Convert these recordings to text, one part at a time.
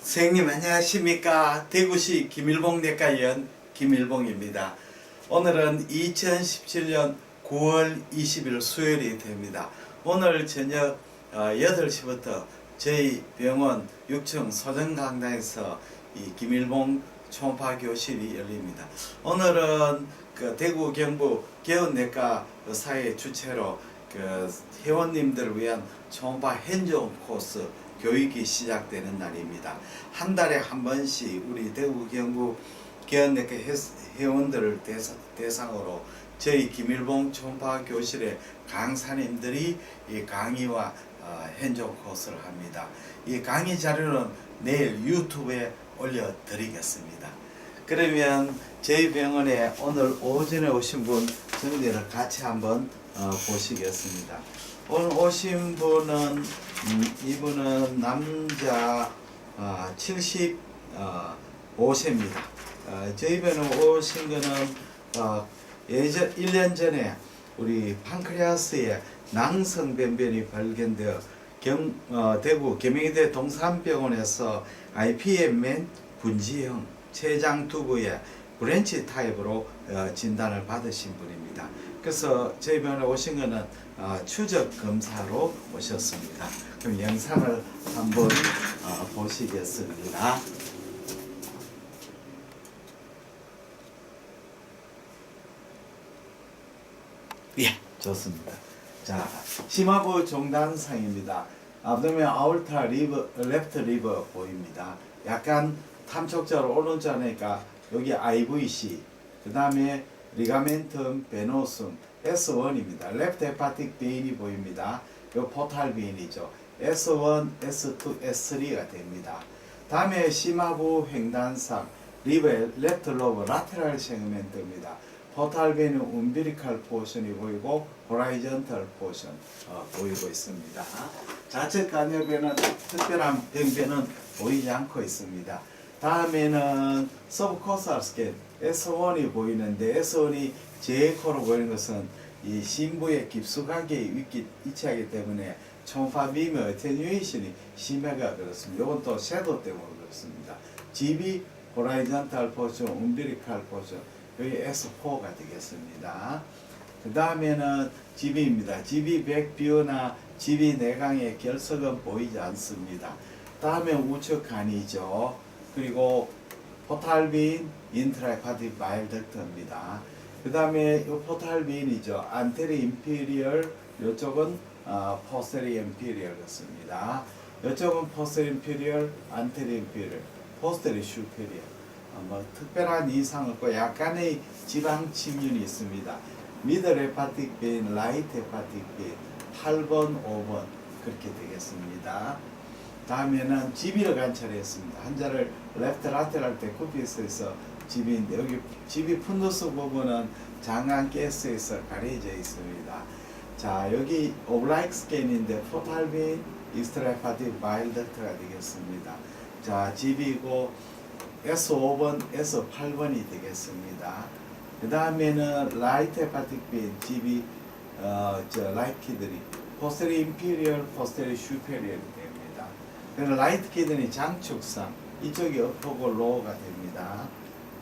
선생님 안녕하십니까. 대구시 김일봉 내과의원 김일봉입니다. 오늘은 2017년 9월 20일 수요일이 됩니다. 오늘 저녁 8시부터 저희 병원 6층 소정강당에서 이 김일봉 초음파 교실이 열립니다. 오늘은 그 대구 경북 개운내과 의사의 주최로 그 회원님들을 위한 초음파 핸즈온 코스 교육이 시작되는 날입니다. 한 달에 한 번씩 우리 대구 경북 개운내과 회원들을 대상으로 저희 김일봉 초음파 교실의 강사님들이 이 강의와 핸즈온 코스를 합니다. 이 강의 자료는 내일 유튜브에 올려드리겠습니다. 그러면 저희 병원에 오늘 오전에 오신 분 정리를 같이 한번 보시겠습니다. 오늘 오신 분은 이분은 남자 75세입니다. 저희 병원에 오신 거는 예전 1년 전에 우리 판크레아스에 낭성변변이 발견되어 대구 계명대 동산병원에서 IPMN 분지형 췌장 두부의 브랜치 타입으로 진단을 받으신 분입니다. 그래서 저희 병원에 오신 것은 추적 검사로 오셨습니다. 그럼 영상을 한번 보시겠습니다. 예, 좋습니다. 자, 심화부 종단상입니다. abdomen aorta left liver 보입니다. 약간 탐촉적으로 오른쪽 하니까 여기 IVC, 그 다음에 리가멘tum 베노숨 S1입니다. left hepatic vein이 보입니다. 이 포탈 베인이죠. S1, S2, S3가 됩니다. 다음에 심화부 횡단상 리버 left lobe lateral segment입니다. 포탈 베인은 umbilical 포션이 보이고 horizontal 포션 보이고 있습니다. 좌측 간염변은 특별한 병변은 보이지 않고 있습니다. 다음에는 서브코스탈 스캔 S1이 보이는데 S1이 제코로 보이는 것은 이 심부에 깊숙하게 위치하기 때문에 초음파 빔의 어테뉴에이션이 심해가 그렇습니다. 이건 또 섀도우 때문에 그렇습니다. GB 호라이전탈 포션, umbilical 포션 여기 S4가 되겠습니다. 그 다음에는 GB입니다. GB 백뷰나 GB 내강의 결석은 보이지 않습니다. 다음에 우측 간이죠. 그리고 포탈빈 인트라헤파틱 바일 덕트입니다. 그 다음에 이 포탈빈이죠. 안테리 임피리얼, 이쪽은 포스테리 임피리얼 같습니다. 이쪽은 포스테리 임피리얼, 안테리 임피리얼, 포스테리 슈페리얼. 뭐 특별한 이상 없고 약간의 지방 침륜이 있습니다. 미들 헤파틱 베인, 라이트 헤파틱 베인, 8번, 5번 그렇게 되겠습니다. 다음에는 GB를 관찰했습니다. 환자를 레프트 라테랄 때 쿠피스에서 GB인데 여기 GB 푼두스 부분은 장안 가스에서 가려져 있습니다. 자, 여기 오블라이크 스캔인데 포탈빈, 익스트라헤파틱 바일 덕트가 되겠습니다. 자, GB고 S5번, S8번이 되겠습니다. 그 다음에는 라이트 헤파틱 빈, GB 라이트 키드니, 포스테리 임피리얼, 포스테리 슈페리얼이 됩니다. 그래서 라이트 키드니 장축상, 이쪽이 업하고 로우가 됩니다.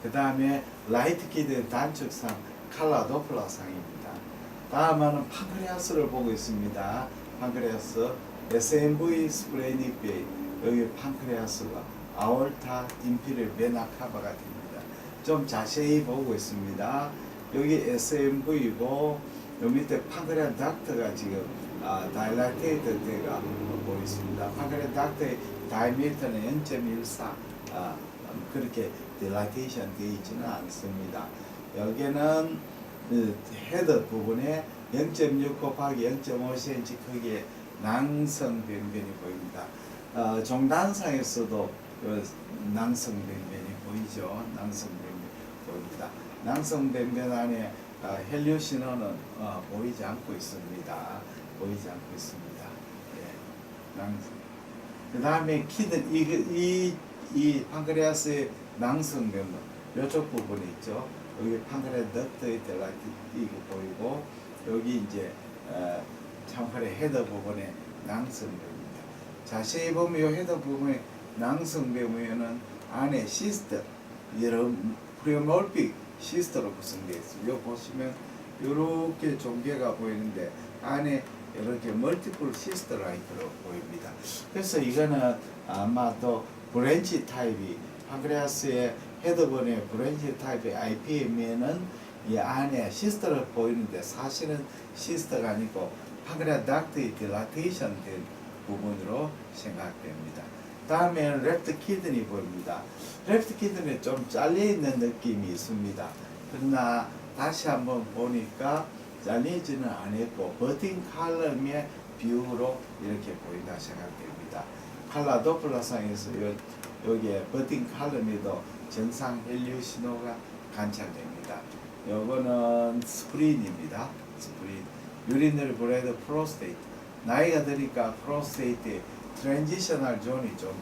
그 다음에 라이트 키드니 단축상, 칼라 도플라상입니다. 다음은 판크레아스를 보고 있습니다. 판크레아스, SMV 스프레닉 베인, 여기 판크레아스가 아올타 인피리얼 베나 카바가 됩니다. 좀 자세히 보고 있습니다. 여기 SMV고 요 밑에 판크레아 닥터가 지금 다일라테이트 때가 보이십니다. 판크레아 닥터의 다이미터는 0.14 그렇게 딜라테이션 되어 있지는 않습니다. 여기는 헤드 부분에 0.6 곱하기 0.5cm 크기의 낭성변변이 보입니다. 종단상에서도 낭성변변이 보이죠. 낭성변변 보입니다. 낭성변변 안에 헬리오 신호는 보이지 않고 있습니다. 보이지 않고 있습니다. 예, 낭성. 그 다음에 키든 이 판크레아스의 낭성변변 이쪽 부분이 있죠. 여기 판크레아 덕트의 델라이트 이게 보이고 여기 이제 참크레 헤더 부분에 낭성변입니다. 자세히 보면 이 헤더 부분에 낭성배우에는 안에 시스터, 여러 프리모르픽 시스터로 구성되어 있습니다. 여기 보시면 이렇게 종개가 보이는데 안에 이렇게 멀티플 시스터 라이트로 보입니다. 그래서 이거는 아마 또 브랜치 타입이 판크레아스의 헤드본의 브랜치 타입의 IPM에는 이 안에 시스터를 보이는데 사실은 시스터가 아니고 판크레아 닥트의 딜라테이션 된 부분으로 생각됩니다. 다음에는 레프트 키드니 보입니다. 레프트 키드니 좀 잘려있는 느낌이 있습니다. 그러나 다시 한번 보니까 잘리지는 않았고 버팅 칼럼의 뷰로 이렇게 보인다 생각됩니다. 칼라 도플러상에서 여기에 버팅 칼럼에도 정상 헬류 신호가 관찰됩니다. 요거는 스프린입니다. 스프린. 유리너리 블레드 프로스테이트. 나이가 드니까 프로스테이트의 트랜지셔널 존이 좀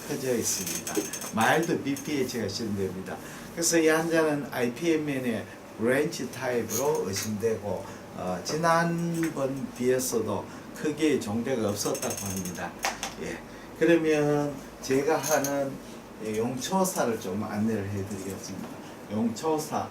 커져 있습니다. 마일드 BPH가 실현됩니다. 그래서 이 환자는 IPMN의 브랜치 타입으로 의심되고 지난번 비해서도 크게 종대가 없었다고 합니다. 예. 그러면 제가 하는 용초사를 좀 안내를 해드리겠습니다. 용초사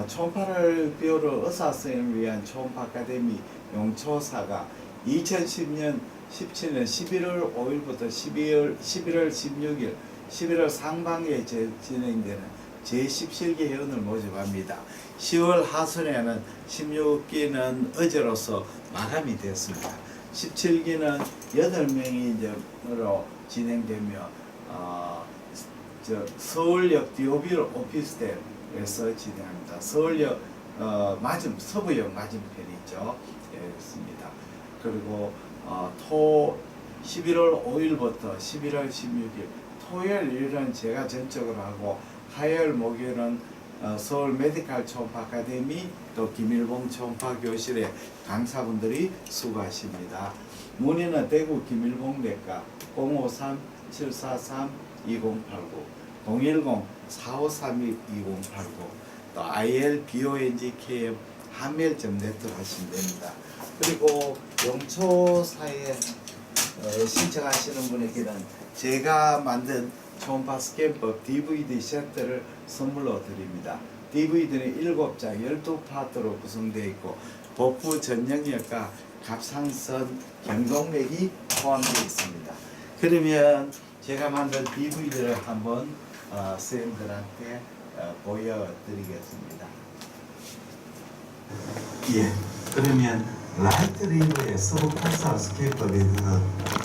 초음파를 비율을 의사선생님을 위한 초음파 아카데미 용초사가 2010년 17년 11월 5일부터 11월 16일 11월 상반기에 진행되는 제17기 회원을 모집합니다. 10월 하순에는 16기는 어제로서 마감이 됐습니다. 17기는 8명이로 진행되며 서울역 디오빌 오피스텔에서 진행합니다. 서울역 서부역 맞은편이죠. 예, 그렇습니다. 그리고 11월 5일부터 11월 16일 토요일 일은 제가 전적으로 하고 화요일 목요일은 서울 메디칼 초음파 아카데미 또 김일봉 초음파 교실의 강사분들이 수고하십니다. 문의는 대구 김일봉 내과 053-743-2089 010-4532-2089 또 ILBONGKM 한멜.net 하시면 됩니다. 그리고 용초사에 신청하시는 분에게는 제가 만든 초음파 스캔법 DVD 세트를 선물로 드립니다. DVD는 7장 12파트로 구성되어 있고 복부 전영역과 갑상선 경동맥이 포함되어 있습니다. 그러면 제가 만든 DVD를 한번 선생님들한테 보여드리겠습니다. 예, 그러면 라이트 리버의 서브코스탈 스케이프에 대해서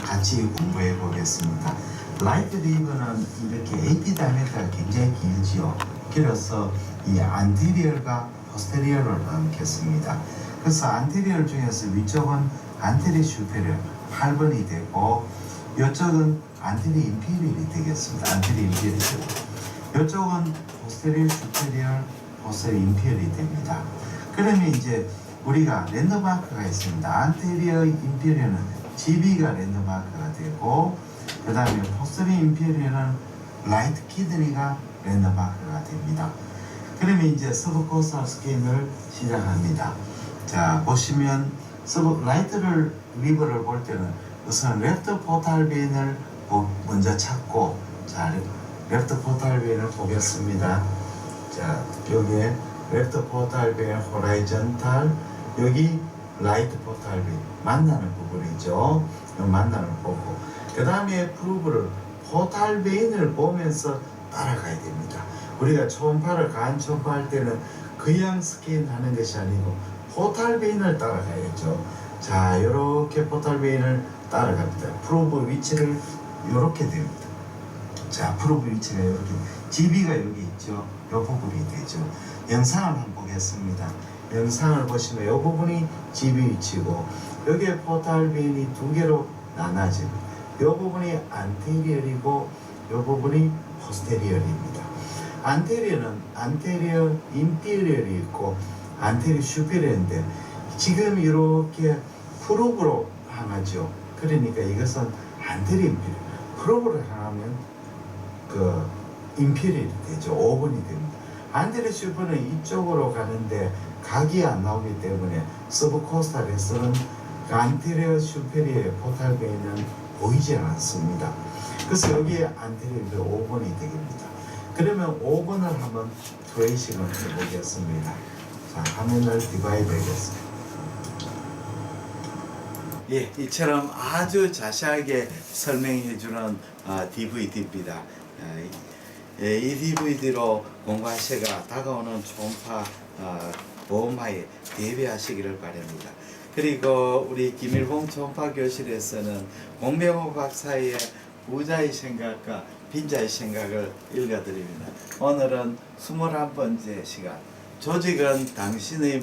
같이 공부해 보겠습니다. 라이트 리버는 이렇게 AP 다이아미터가 굉장히 길지요. 길어서 이 안테리얼과 포스테리얼을 나누겠습니다. 그래서 안테리얼 중에서 위쪽은 안테리 슈페리얼 8번이 되고 이쪽은 안테리 인피리얼이 되겠습니다. 안테리 인피리얼. 이쪽은 포스테리얼 슈페리얼 포스테리얼 인피리얼이 됩니다. 그러면 이제 우리가 랜드마크가 있습니다. 안테리어 인피리어는 GB가 랜드마크가 되고 그 다음에 포스테리어 인피리어는 라이트 키드니가 랜드마크가 됩니다. 그러면 이제 서브코스탈 스캔을 시작합니다. 자, 보시면 라이트를 리버를 볼 때는 우선 레프트 포탈 베인을 먼저 찾고, 자, 레프트 포탈 베인을 보겠습니다. 자, 여기에 레프트 포탈 베인 호라이전탈, 여기 라이트 포탈 베인 만나는 부분이죠. 만나는 보고 그 다음에 프루브를 포탈 베인을 보면서 따라가야 됩니다. 우리가 초음파를 간 초음파 할 때는 그냥 스캔하는 것이 아니고 포탈 베인을 따라가야죠. 자, 이렇게 포탈 베인을 따라갑니다. 프루브 위치를 이렇게 됩니다. 자, 프루브 위치가 이렇게, GB가 여기 있죠. 이 부분이 되죠. 영상을 한번 보겠습니다. 영상을 보시면 이 부분이 GB 위치고 여기에 포탈 베인이 두 개로 나눠집니다. 이 부분이 안테리얼이고 이 부분이 포스테리얼입니다. 안테리얼은 안테리얼 인피리얼이 있고 안테리얼 슈페리얼인데 지금 이렇게 프로브로 향하죠. 그러니까 이것은 안테리얼 인피리얼. 프로브로 향하면 그 인피리얼이 되죠. 5번이 됩니다. 안테리얼 슈페리얼은 이쪽으로 가는데 각이 안 나오기 때문에 서브코스탈에서는 안테리얼 슈페리얼의 포탈 베인은 보이지 않습니다. 그래서 여기에 안테리브 5번이 되겠습니다. 그러면 5번을 한번 트레이싱을 해보겠습니다. 자, 화면을 디바이드 하겠습니다. 예, 이처럼 아주 자세하게 설명해주는 DVD입니다. 이 DVD로 공과시가 다가오는 초음파 보험하에 대비하시기를 바랍니다. 그리고 우리 김일봉 초음파 교실에서는 공병호 박사의 부자의 생각과 빈자의 생각을 읽어드립니다. 오늘은 21번째 시간. 조직은 당신이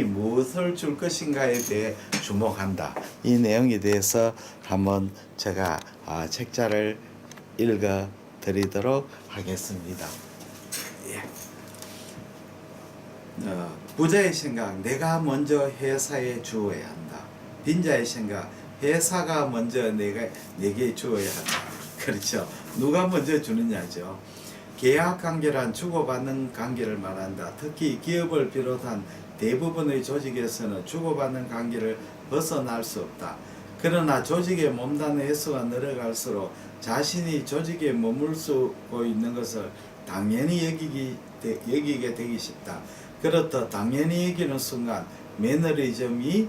무엇을 줄 것인가에 대해 주목한다. 이 내용에 대해서 한번 제가 책자를 읽어 드리도록 하겠습니다. 예. 부자의 생각, 내가 먼저 회사에 주어야 한다. 빈자의 생각, 회사가 먼저 내게 주어야 한다. 그렇죠. 누가 먼저 주느냐죠. 계약 관계란 주고받는 관계를 말한다. 특히 기업을 비롯한 대부분의 조직에서는 주고받는 관계를 벗어날 수 없다. 그러나 조직에 몸담는 횟수가 늘어갈수록 자신이 조직에 머물고 있는 것을 당연히 여기게 되기 쉽다. 그렇다 당연히 여기는 순간 매너리즘이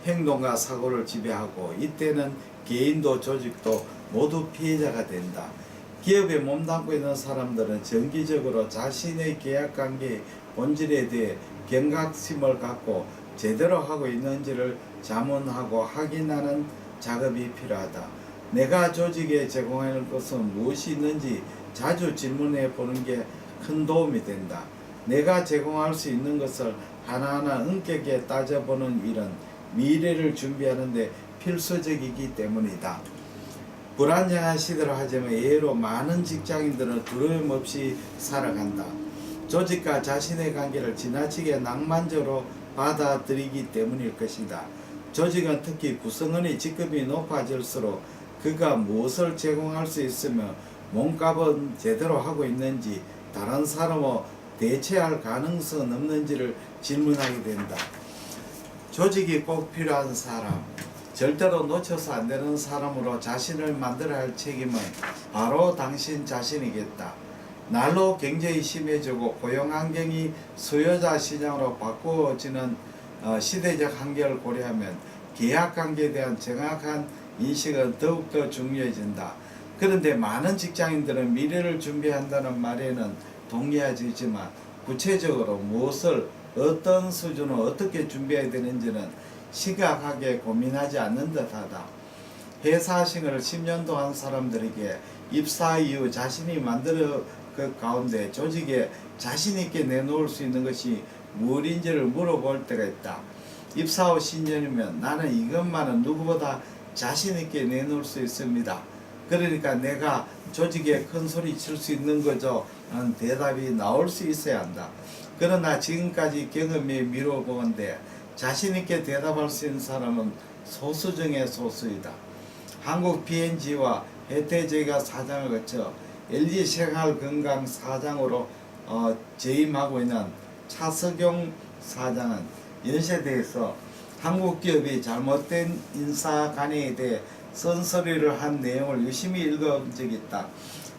행동과 사고를 지배하고 이때는 개인도 조직도 모두 피해자가 된다. 기업에 몸담고 있는 사람들은 정기적으로 자신의 계약관계의 본질에 대해 경각심을 갖고 제대로 하고 있는지를 자문하고 확인하는 작업이 필요하다. 내가 조직에 제공하는 것은 무엇이 있는지 자주 질문해 보는 게 큰 도움이 된다. 내가 제공할 수 있는 것을 하나하나 엄격하게 따져보는 일은 미래를 준비하는 데 필수적이기 때문이다. 불안정한 시대로 하지만 예로 많은 직장인들은 두려움 없이 살아간다. 조직과 자신의 관계를 지나치게 낭만적으로 받아들이기 때문일 것이다. 조직은 특히 구성원의 직급이 높아질수록 그가 무엇을 제공할 수 있으며 몸값은 제대로 하고 있는지 다른 사람과 대체할 가능성은 없는지를 질문하게 된다. 조직이 꼭 필요한 사람, 절대로 놓쳐서 안 되는 사람으로 자신을 만들어야 할 책임은 바로 당신 자신이겠다. 날로 경쟁이 심해지고 고용환경이 수요자 시장으로 바꾸어지는 시대적 한계를 고려하면 계약관계에 대한 정확한 인식은 더욱더 중요해진다. 그런데 많은 직장인들은 미래를 준비한다는 말에는 동의하지만 구체적으로 무엇을 어떤 수준으로 어떻게 준비해야 되는지는 심각하게 고민하지 않는 듯하다. 회사 생활을 10년 동안 사람들에게 입사 이후 자신이 만들어 그 가운데 조직에 자신있게 내놓을 수 있는 것이 무엇인지를 물어볼 때가 있다. 입사 후 신년이면 나는 이것만은 누구보다 자신있게 내놓을 수 있습니다. 그러니까 내가 조직에 큰 소리 칠 수 있는 거죠. 라는 대답이 나올 수 있어야 한다. 그러나 지금까지 경험에 미뤄보건대 자신있게 대답할 수 있는 사람은 소수 중에 소수이다. 한국 P&G와 혜태제가 사장을 거쳐 LG생활건강 사장으로 재임하고 있는 차석용 사장은 연세대에서 한국 기업이 잘못된 인사 관행에 대해 쓴소리를 한 내용을 유심히 읽어본 적이 있다.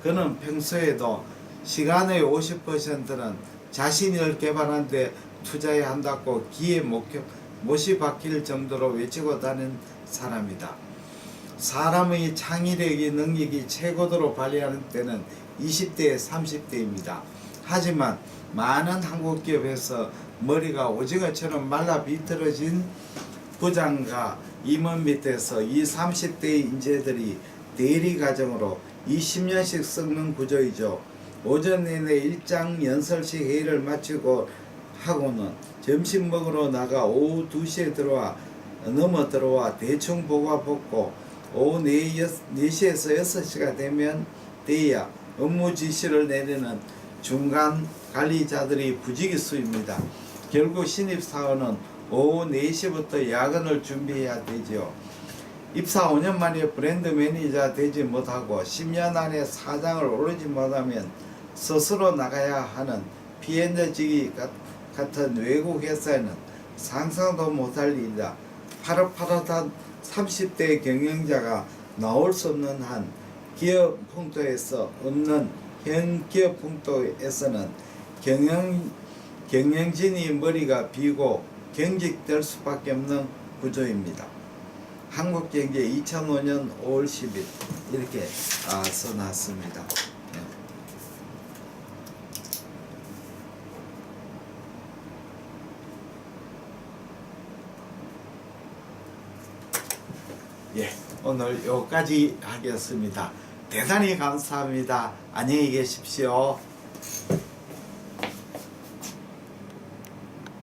그는 평소에도 시간의 50%는 자신을 개발하는 데 투자해야 한다고 기의 못이 박힐 정도로 외치고 다닌 사람이다. 사람의 창의력이 능력이 최고도로 발휘하는 때는 20대, 30대입니다. 하지만 많은 한국 기업에서 머리가 오징어처럼 말라 비틀어진 부장과 임원 밑에서 이 30대의 인재들이 대리 과정으로 20년씩 썩는 구조이죠. 오전 내내 일장 연설식 회의를 마치고 하고는 점심 먹으러 나가 오후 2시에 넘어 들어와 대충 보고 벗고 오후 4시에서 6시가 되면 돼야 업무 지시를 내리는 중간 관리자들이 부지기수입니다. 결국 신입사원은 오후 4시부터 야근을 준비해야 되죠. 입사 5년 만에 브랜드 매니저가 되지 못하고 10년 안에 사장을 오르지 못하면 스스로 나가야 하는 P&G 같은 외국 회사에는 상상도 못할 일이다. 파릇파릇한 30대 경영자가 나올 수 없는 한 기업 풍토에서 없는 현 기업 풍토에서는 경영진이 머리가 비고 경직될 수밖에 없는 구조입니다. 한국경제 2005년 5월 10일 이렇게 써놨습니다. 예, 오늘 여기까지 하겠습니다. 대단히 감사합니다. 안녕히 계십시오.